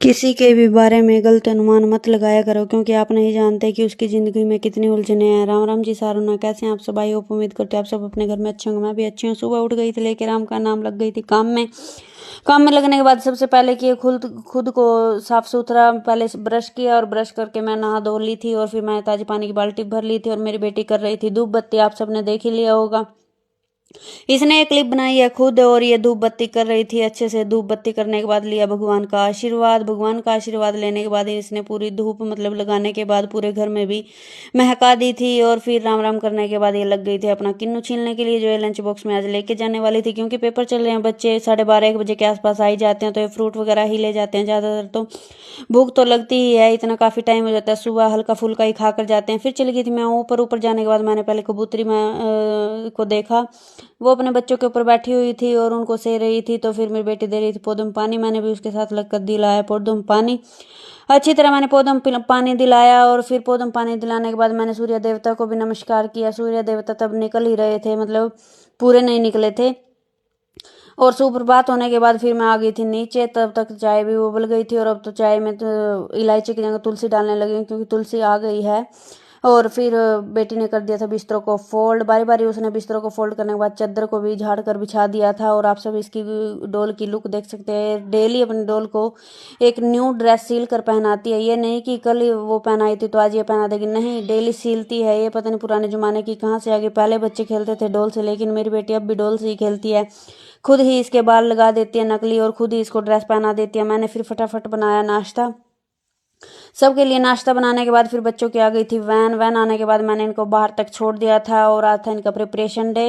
किसी के भी बारे में गलत अनुमान मत लगाया करो, क्योंकि आप नहीं जानते कि उसकी ज़िंदगी में कितनी उलझने हैं। राम राम जी सारुना, कैसे हैं आप सब? आई होप, उम्मीद करते हैं आप सब अपने घर में अच्छे होंगे। मैं भी अच्छी हूँ। सुबह उठ गई थी, लेके राम का नाम, लग गई थी काम में। काम में लगने के बाद सबसे पहले किए खुद खुद को साफ सुथरा, पहले ब्रश किया और ब्रश करके मैं नहा धो ली थी। और फिर मैं ताज़ी पानी की बाल्टी भर ली थी और मेरी बेटी कर रही थी धूप बत्ती। आप सबने देख ही लिया होगा, इसने एक क्लिप बनाई है खुद, और ये धूप बत्ती कर रही थी अच्छे से। धूप बत्ती करने के बाद लिया भगवान का आशीर्वाद। भगवान का आशीर्वाद लेने के बाद इसने पूरी धूप मतलब लगाने के बाद पूरे घर में भी महका दी थी। और फिर राम राम करने के बाद ये लग गई थी अपना किन्नू छीलने के लिए, जो ये लंच बॉक्स में आज लेके जाने वाली थी। क्योंकि पेपर चल रहे हैं, बच्चे 12:30 1 बजे के आसपास आ ही जाते हैं, तो ये फ्रूट वगैरह ही ले जाते हैं ज़्यादातर। तो भूख तो लगती ही है, इतना काफ़ी टाइम हो जाता है, सुबह हल्का फुल्का ही खा कर जाते हैं। फिर चली गई थी मैं ऊपर। ऊपर जाने के बाद मैंने पहले कबूतरी में को देखा, वो अपने बच्चों के ऊपर बैठी हुई थी और उनको सह रही थी। तो फिर मेरी बेटी दे रही थी पौधों में पानी, मैंने भी उसके साथ लगकर दिलाया पौधों में पानी। अच्छी तरह मैंने पौधों में पानी दिलाया। और फिर पौधों में पानी दिलाने के बाद मैंने सूर्य देवता को भी नमस्कार किया। सूर्य देवता तब निकल ही रहे थे, मतलब पूरे नहीं निकले थे। और सुप्रभात होने के बाद फिर मैं आ गई थी नीचे, तब तक चाय भी उबल गई थी। और अब तो चाय में तो इलायची की जगह तुलसी डालने लगी, क्योंकि तुलसी आ गई है। और फिर बेटी ने कर दिया था बिस्तरों को फोल्ड, बारी बारी उसने बिस्तरों को फोल्ड करने के बाद चादर को भी झाड़ कर बिछा दिया था। और आप सब इसकी डॉल की लुक देख सकते हैं। डेली अपनी डॉल को एक न्यू ड्रेस सील कर पहनाती है। ये नहीं कि कल ही वो पहनाई थी तो आज ये पहना देगी, नहीं, डेली सीलती है। ये पता नहीं पुराने ज़माने की कहाँ से आ गई। पहले बच्चे खेलते थे डॉल से, लेकिन मेरी बेटी अब भी डॉल से ही खेलती है। खुद ही इसके बाल लगा देती है नकली, और खुद ही इसको ड्रेस पहना देती है। मैंने फिर फटाफट बनाया नाश्ता सबके लिए। नाश्ता बनाने के बाद फिर बच्चों की आ गई थी वैन। वैन आने के बाद मैंने इनको बाहर तक छोड़ दिया था। और आज था इनका प्रिपरेशन डे।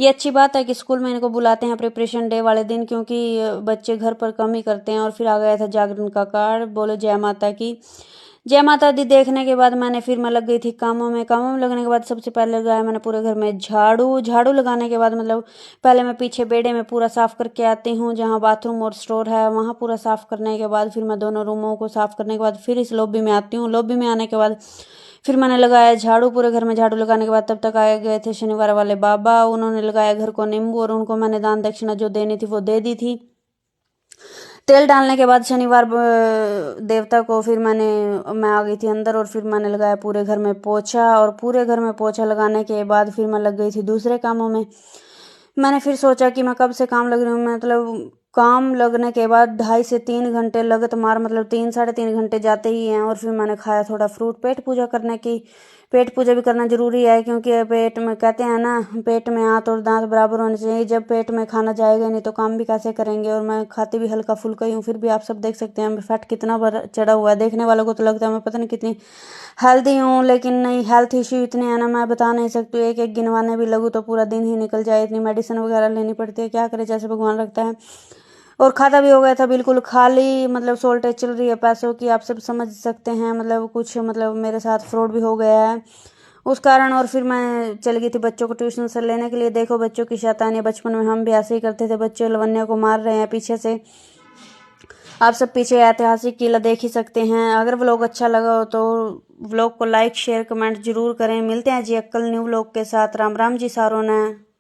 ये अच्छी बात है कि स्कूल में इनको बुलाते हैं प्रिपरेशन डे वाले दिन, क्योंकि बच्चे घर पर कम ही करते हैं। और फिर आ गया था जागरण का कार्ड, बोलो जय माता की। जय माता दी देखने के बाद मैं लग गई थी कामों में। कामों में लगने के बाद सबसे पहले लगाया मैंने पूरे घर में झाड़ू। झाड़ू लगाने के बाद मतलब पहले मैं पीछे बेड़े में पूरा साफ करके आती हूँ, जहाँ बाथरूम और स्टोर है वहाँ पूरा साफ करने के बाद फिर मैं दोनों रूमों को साफ करने के बाद फिर इस लॉबी में आती हूँ। लॉबी में आने के बाद फिर मैंने लगाया झाड़ू पूरे घर में। झाड़ू लगाने के बाद तब तक आए गए थे शनिवार वाले बाबा, उन्होंने लगाया घर को नींबू, और उनको मैंने दान दक्षिणा जो देनी थी वो दे दी थी। तेल डालने के बाद शनिवार देवता को फिर मैं आ गई थी अंदर। और फिर मैंने लगाया पूरे घर में पोछा। और पूरे घर में पोछा लगाने के बाद फिर मैं लग गई थी दूसरे कामों में। मैंने फिर सोचा कि मैं कब से काम लग रही हूँ, मतलब काम लगने के बाद 2.5 से 3 घंटे लगत मार, मतलब 3 साढ़े 3 घंटे जाते ही हैं। और फिर मैंने खाया थोड़ा फ्रूट, पेट पूजा करने की। पेट पूजा भी करना जरूरी है, क्योंकि पेट में कहते हैं ना, पेट में हाथ और दांत बराबर होने चाहिए। जब पेट में खाना जाएगा नहीं तो काम भी कैसे करेंगे। और मैं खाती भी हल्का फुल्का ही हूँ, फिर भी आप सब देख सकते हैं फैट कितना चढ़ा हुआ है। देखने वालों को तो लगता है मैं पता नहीं कितनी हेल्दी हूँ, लेकिन नहीं, हेल्थ इश्यू इतने हैं ना, मैं बता नहीं सकती। एक एक गिनवाने भी लगूँ तो पूरा दिन ही निकल जाए, इतनी मेडिसिन वगैरह लेनी पड़ती है, क्या करे, जैसे भगवान रखता है। और खाता भी हो गया था बिल्कुल खाली, मतलब शॉर्टेज चल रही है पैसों की, आप सब समझ सकते हैं। मतलब कुछ मतलब मेरे साथ फ्रॉड भी हो गया है उस कारण। और फिर मैं चल गई थी बच्चों को ट्यूशन से लेने के लिए। देखो बच्चों की शैतानी, बचपन में हम भी ऐसे ही करते थे। बच्चे लवन्या को मार रहे हैं पीछे से, आप सब पीछे ऐतिहासिक किला देख ही सकते हैं। अगर व्लॉग अच्छा लगा हो तो व्लॉग को लाइक शेयर कमेंट जरूर करें। मिलते हैं जी अक्कल न्यू व्लॉग के साथ। राम राम जी सारों ने।